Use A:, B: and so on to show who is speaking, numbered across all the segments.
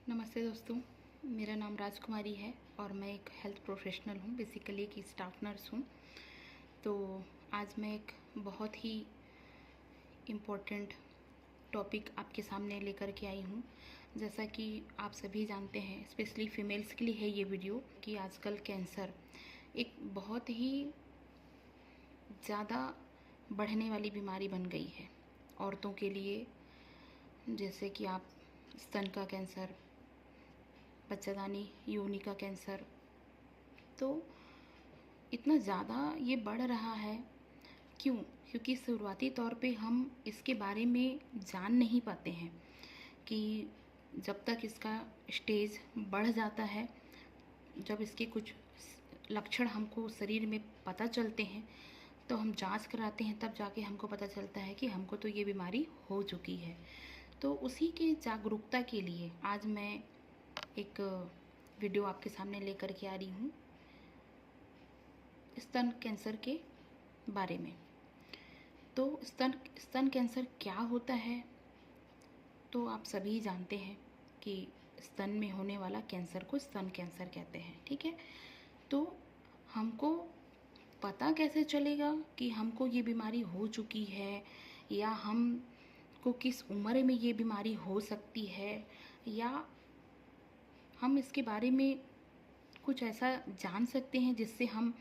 A: नमस्ते दोस्तों, मेरा नाम राजकुमारी है और मैं एक हेल्थ प्रोफेशनल हूँ, बेसिकली एक स्टाफ नर्स हूँ। तो आज मैं एक बहुत ही इम्पोर्टेंट टॉपिक आपके सामने लेकर के आई हूँ। जैसा कि आप सभी जानते हैं, स्पेशली फीमेल्स के लिए है ये वीडियो, कि आजकल कैंसर एक बहुत ही ज़्यादा बढ़ने वाली बीमारी बन गई है औरतों के लिए। जैसे कि आप स्तन का कैंसर, बच्चादानी योनि का कैंसर, तो इतना ज़्यादा ये बढ़ रहा है। क्यों? क्योंकि शुरुआती तौर पे हम इसके बारे में जान नहीं पाते हैं कि जब तक इसका स्टेज बढ़ जाता है, जब इसके कुछ लक्षण हमको शरीर में पता चलते हैं, तो हम जांच कराते हैं, तब जाके हमको पता चलता है कि हमको तो ये बीमारी हो चुकी है। तो उसी के जागरूकता के लिए आज मैं एक वीडियो आपके सामने लेकर के आ रही हूँ स्तन कैंसर के बारे में। तो स्तन कैंसर क्या होता है, तो आप सभी जानते हैं कि स्तन में होने वाला कैंसर को स्तन कैंसर कहते हैं, ठीक है। तो हमको पता कैसे चलेगा कि हमको ये बीमारी हो चुकी है, या हमको किस उम्र में ये बीमारी हो सकती है, या हम इसके बारे में कुछ ऐसा जान सकते हैं जिससे हम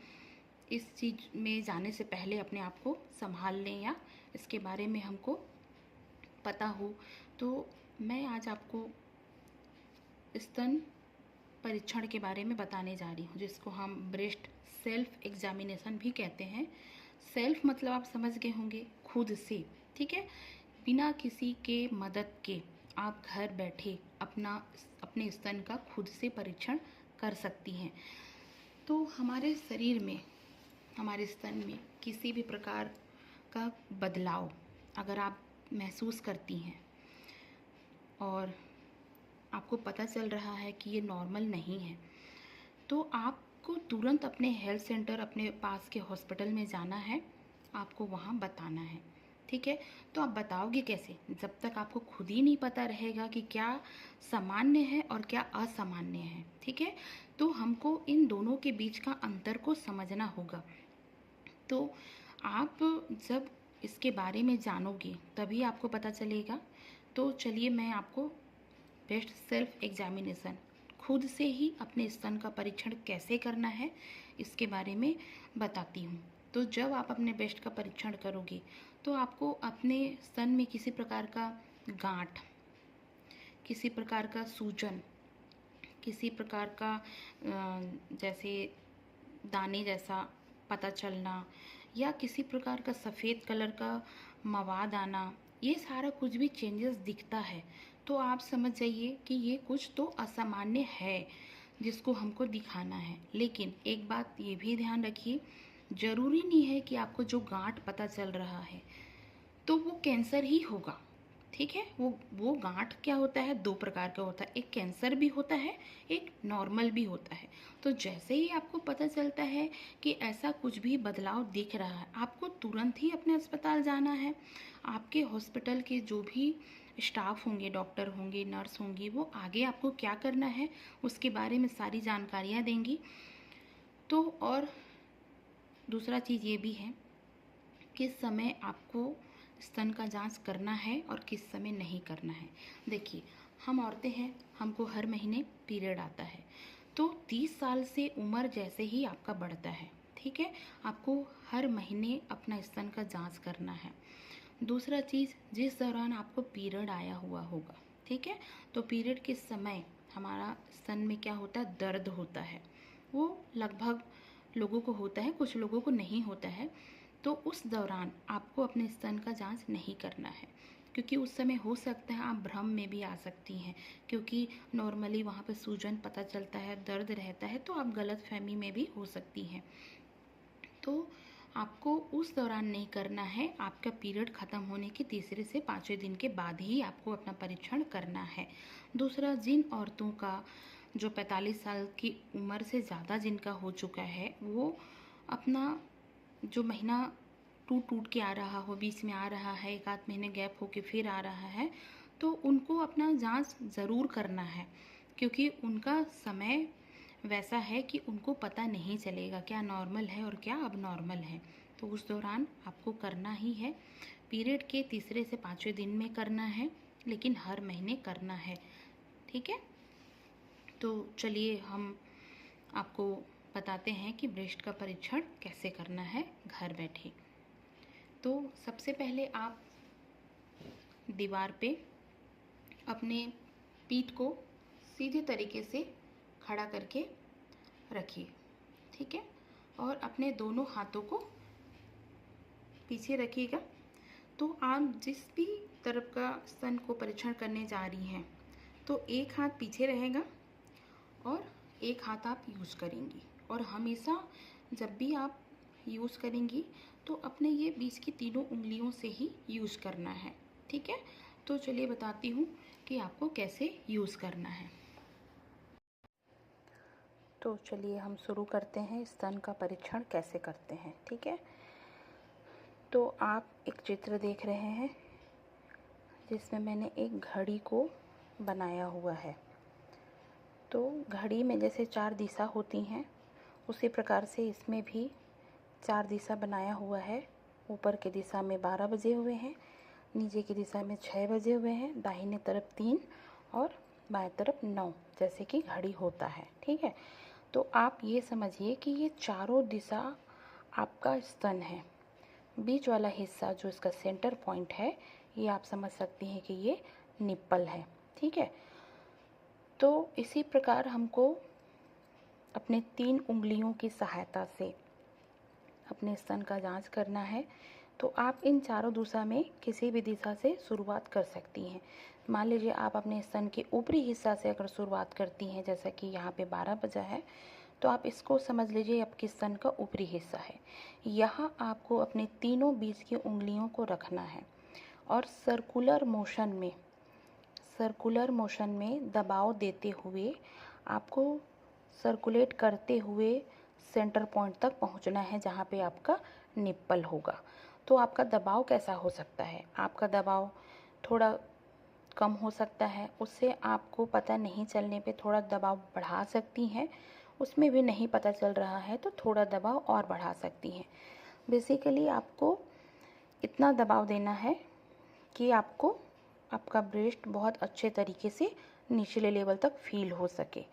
A: इस चीज़ में जाने से पहले अपने आप को संभाल लें, या इसके बारे में हमको पता हो। तो मैं आज आपको स्तन परीक्षण के बारे में बताने जा रही हूँ, जिसको हम ब्रेस्ट सेल्फ एग्जामिनेशन भी कहते हैं। सेल्फ मतलब आप समझ गए होंगे, खुद से, ठीक है। बिना किसी के मदद के आप घर बैठे अपने स्तन का खुद से परीक्षण कर सकती हैं। तो हमारे शरीर में, हमारे स्तन में किसी भी प्रकार का बदलाव अगर आप महसूस करती हैं और आपको पता चल रहा है कि ये नॉर्मल नहीं है, तो आपको तुरंत अपने हेल्थ सेंटर, अपने पास के हॉस्पिटल में जाना है, आपको वहाँ बताना है, ठीक है। तो आप बताओगे कैसे? जब तक आपको खुद ही नहीं पता रहेगा कि क्या सामान्य है और क्या असामान्य है, ठीक है। तो हमको इन दोनों के बीच का अंतर को समझना होगा। तो आप जब इसके बारे में जानोगे तभी आपको पता चलेगा। तो चलिए मैं आपको ब्रेस्ट सेल्फ एग्जामिनेशन, खुद से ही अपने स्तन का परीक्षण कैसे करना है, इसके बारे में बताती हूँ। तो जब आप अपने ब्रेस्ट का परीक्षण करोगे तो आपको अपने स्तन में किसी प्रकार का गांठ, किसी प्रकार का सूजन, किसी प्रकार का जैसे दाने जैसा पता चलना, या किसी प्रकार का सफ़ेद कलर का मवाद आना, ये सारा कुछ भी चेंजेस दिखता है, तो आप समझ जाइए कि ये कुछ तो असामान्य है जिसको हमको दिखाना है। लेकिन एक बात ये भी ध्यान रखिए, ज़रूरी नहीं है कि आपको जो गांठ पता चल रहा है तो वो कैंसर ही होगा, ठीक है। वो गांठ क्या होता है, दो प्रकार का होता है, एक कैंसर भी होता है, एक नॉर्मल भी होता है। तो जैसे ही आपको पता चलता है कि ऐसा कुछ भी बदलाव दिख रहा है, आपको तुरंत ही अपने अस्पताल जाना है। आपके हॉस्पिटल के जो भी स्टाफ होंगे, डॉक्टर होंगे, नर्स होंगी, वो आगे आपको क्या करना है उसके बारे में सारी जानकारियाँ देंगी। तो और दूसरा चीज़ ये भी है, किस समय आपको स्तन का जांच करना है और किस समय नहीं करना है। देखिए, हम औरतें हैं, हमको हर महीने पीरियड आता है, तो 30 साल से उम्र जैसे ही आपका बढ़ता है, ठीक है, आपको हर महीने अपना स्तन का जांच करना है। दूसरा चीज़, जिस दौरान आपको पीरियड आया हुआ होगा, ठीक है, तो पीरियड के समय हमारा स्तन में क्या होता है, दर्द होता है। वो लगभग लोगों को होता है, कुछ लोगों को नहीं होता है। तो उस दौरान आपको अपने स्तन का जांच नहीं करना है, क्योंकि उस समय हो सकता है आप भ्रम में भी आ सकती हैं, क्योंकि नॉर्मली वहाँ पर सूजन पता चलता है, दर्द रहता है, तो आप गलतफहमी में भी हो सकती हैं। तो आपको उस दौरान नहीं करना है, आपका पीरियड ख़त्म होने के तीसरे से पाँचवें दिन के बाद ही आपको अपना परीक्षण करना है। दूसरा, जिन औरतों का जो 45 साल की उम्र से ज़्यादा जिनका हो चुका है, वो अपना जो महीना टूट टूट के आ रहा हो, बीच में आ रहा है, एक आध महीने गैप होके फिर आ रहा है, तो उनको अपना जांच ज़रूर करना है, क्योंकि उनका समय वैसा है कि उनको पता नहीं चलेगा क्या नॉर्मल है और क्या अब नॉर्मल है। तो उस दौरान आपको करना ही है। पीरियड के तीसरे से 5वें दिन में करना है, लेकिन हर महीने करना है, ठीक है। तो चलिए हम आपको बताते हैं कि ब्रेस्ट का परीक्षण कैसे करना है घर बैठे। तो सबसे पहले आप दीवार पे अपने पीठ को सीधे तरीके से खड़ा करके रखिए, ठीक है। और अपने दोनों हाथों को पीछे रखिएगा। तो आप जिस भी तरफ का स्तन को परीक्षण करने जा रही हैं, तो एक हाथ पीछे रहेगा और एक हाथ आप यूज़ करेंगी। और हमेशा जब भी आप यूज़ करेंगी तो अपने ये बीच की तीनों उंगलियों से ही यूज़ करना है, ठीक है। तो चलिए बताती हूँ कि आपको कैसे यूज़ करना है। तो चलिए हम शुरू करते हैं स्तन का परीक्षण कैसे करते हैं, ठीक है। तो आप एक चित्र देख रहे हैं जिसमें मैंने एक घड़ी को बनाया हुआ है। तो घड़ी में जैसे 4 दिशा होती हैं, उसी प्रकार से इसमें भी 4 दिशा बनाया हुआ है। ऊपर की दिशा में 12 बजे हुए हैं, नीचे की दिशा में 6 बजे हुए हैं, दाहिने तरफ 3 और बाएं तरफ 9, जैसे कि घड़ी होता है, ठीक है। तो आप ये समझिए कि ये चारों दिशा आपका स्तन है। बीच वाला हिस्सा जो इसका सेंटर पॉइंट है, ये आप समझ सकती हैं कि ये निप्पल है, ठीक है। तो इसी प्रकार हमको अपने 3 उंगलियों की सहायता से अपने स्तन का जांच करना है। तो आप इन चारों दिशा में किसी भी दिशा से शुरुआत कर सकती हैं। मान लीजिए आप अपने स्तन के ऊपरी हिस्सा से अगर शुरुआत करती हैं, जैसा कि यहाँ पे 12 बजा है, तो आप इसको समझ लीजिए आपके स्तन का ऊपरी हिस्सा है। यहाँ आपको अपने तीनों बीच की उंगलियों को रखना है और सर्कुलर मोशन में दबाव देते हुए आपको सर्कुलेट करते हुए सेंटर पॉइंट तक पहुंचना है, जहां पे आपका निप्पल होगा। तो आपका दबाव कैसा हो सकता है? आपका दबाव थोड़ा कम हो सकता है, उससे आपको पता नहीं चलने पे थोड़ा दबाव बढ़ा सकती हैं। उसमें भी नहीं पता चल रहा है तो थोड़ा दबाव और बढ़ा सकती हैं। बेसिकली आपको इतना दबाव देना है कि आपको आपका ब्रेस्ट बहुत अच्छे तरीके से निचले लेवल तक फील हो सके।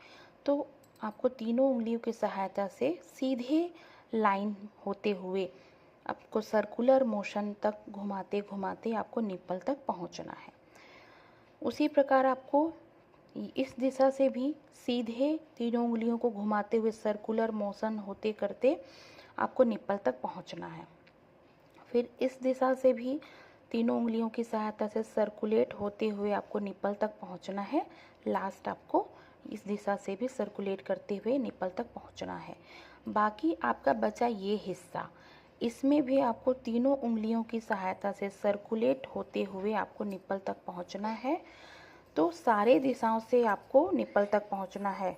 A: तो आपको तीनों उंगलियों की सहायता से सीधे लाइन होते हुए आपको सर्कुलर मोशन तक घुमाते घुमाते आपको निप्पल तक पहुंचना है। उसी प्रकार आपको इस दिशा से भी सीधे तीनों उंगलियों को घुमाते हुए सर्कुलर मोशन होते करते आपको निप्पल तक पहुंचना है। फिर इस दिशा से भी तीनों उंगलियों की सहायता से सर्कुलेट होते हुए आपको निप्पल तक पहुंचना है। लास्ट आपको इस दिशा से भी सर्कुलेट करते हुए निप्पल तक पहुंचना है। बाकी आपका बचा ये हिस्सा, इसमें भी आपको तीनों उंगलियों की सहायता से सर्कुलेट होते हुए आपको निप्पल तक पहुंचना है। तो सारे दिशाओं से आपको निप्पल तक पहुंचना है।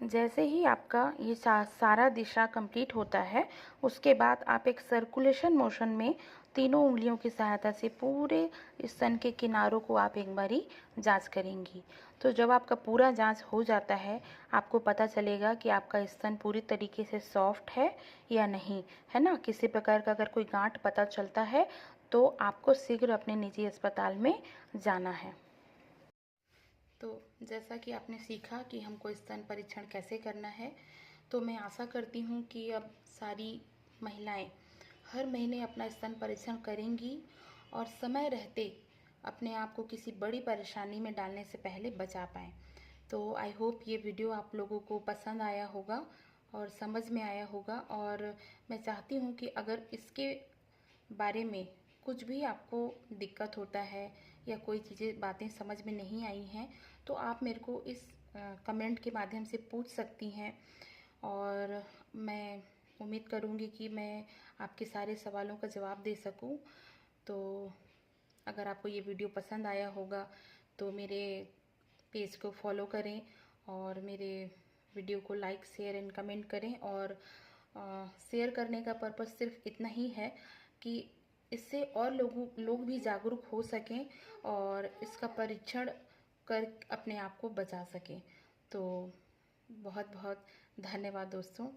A: जैसे ही आपका ये सारा दिशा कंप्लीट होता है, उसके बाद आप एक सर्कुलेशन मोशन में तीनों उंगलियों की सहायता से पूरे स्तन के किनारों को आप एक बारी जांच करेंगी। तो जब आपका पूरा जांच हो जाता है, आपको पता चलेगा कि आपका स्तन पूरी तरीके से सॉफ्ट है या नहीं, है ना। किसी प्रकार का अगर कोई गांठ पता चलता है तो आपको शीघ्र अपने निजी अस्पताल में जाना है। तो जैसा कि आपने सीखा कि हमको स्तन परीक्षण कैसे करना है, तो मैं आशा करती हूँ कि अब सारी महिलाएं हर महीने अपना स्तन परीक्षण करेंगी और समय रहते अपने आप को किसी बड़ी परेशानी में डालने से पहले बचा पाएँ। तो आई होप ये वीडियो आप लोगों को पसंद आया होगा और समझ में आया होगा। और मैं चाहती हूँ कि अगर इसके बारे में कुछ भी आपको दिक्कत होता है या कोई चीज़ें बातें समझ में नहीं आई हैं, तो आप मेरे को इस कमेंट के माध्यम से पूछ सकती हैं और मैं उम्मीद करूँगी कि मैं आपके सारे सवालों का जवाब दे सकूँ। तो अगर आपको ये वीडियो पसंद आया होगा तो मेरे पेज को फॉलो करें और मेरे वीडियो को लाइक, शेयर एंड कमेंट करें। और शेयर करने का पर्पस सिर्फ इतना ही है कि इससे और लोग भी जागरूक हो सकें और इसका परीक्षण कर अपने आप को बचा सकें। तो बहुत बहुत धन्यवाद दोस्तों।